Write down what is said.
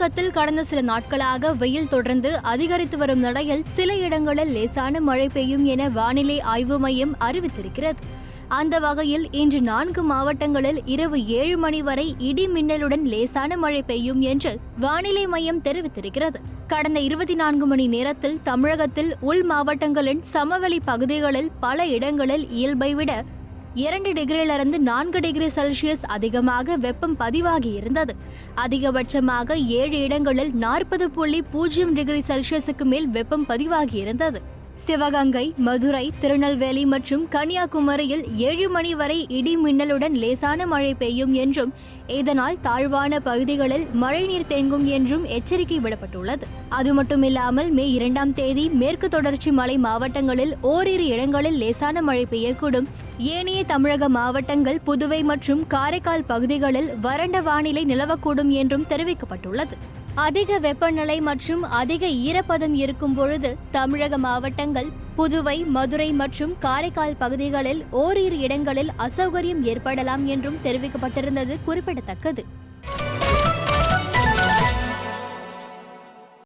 தமிழகத்தில் கடந்த சில நாட்களாக வெயில் தொடர்ந்து அதிகரித்து வரும் நிலையில் சில இடங்களில் லேசான மழை பெய்யும் என வானிலை ஆய்வு மையம் அறிவித்திருக்கிறது. அந்த வகையில் இன்று 4 மாவட்டங்களில் இரவு 7 மணி வரை இடி மின்னலுடன் லேசான மழை பெய்யும் என்று வானிலை மையம் தெரிவித்திருக்கிறது. கடந்த 24 மணி நேரத்தில் தமிழகத்தில் உள் மாவட்டங்களின் சமவெளி பகுதிகளில் பல இடங்களில் இயல்பை விட 2 டிகிரியிலிருந்து 4 டிகிரி செல்சியஸ் அதிகமாக வெப்பம் பதிவாகி இருந்தது. அதிகபட்சமாக 7 இடங்களில் 40.0 டிகிரி செல்சியஸுக்கு மேல் வெப்பம் பதிவாகி இருந்தது. சிவகங்கை, மதுரை, திருநெல்வேலி மற்றும் கன்னியாகுமரியில் 7 மணி வரை இடி மின்னலுடன் லேசான மழை பெய்யும் என்றும் இதனால் தாழ்வான பகுதிகளில் மழைநீர் தேங்கும் என்றும் எச்சரிக்கை விடப்பட்டுள்ளது. அது மட்டுமில்லாமல் மே 2ஆம் தேதி மேற்கு தொடர்ச்சி மலை மாவட்டங்களில் ஓரிரு இடங்களில் லேசான மழை பெய்யக்கூடும். ஏனைய தமிழக மாவட்டங்கள், புதுவை மற்றும் காரைக்கால் பகுதிகளில் வறண்ட வானிலை நிலவக்கூடும் என்றும் தெரிவிக்கப்பட்டுள்ளது. அதிக வெப்பநிலை மற்றும் அதிக ஈரப்பதம் இருக்கும் பொழுது தமிழக மாவட்டங்கள், புதுவை, மதுரை மற்றும் காரைக்கால் பகுதிகளில் ஓரிரு இடங்களில் அசௌகரியம் ஏற்படலாம் என்றும் தெரிவிக்கப்பட்டிருந்தது குறிப்பிடத்தக்கது.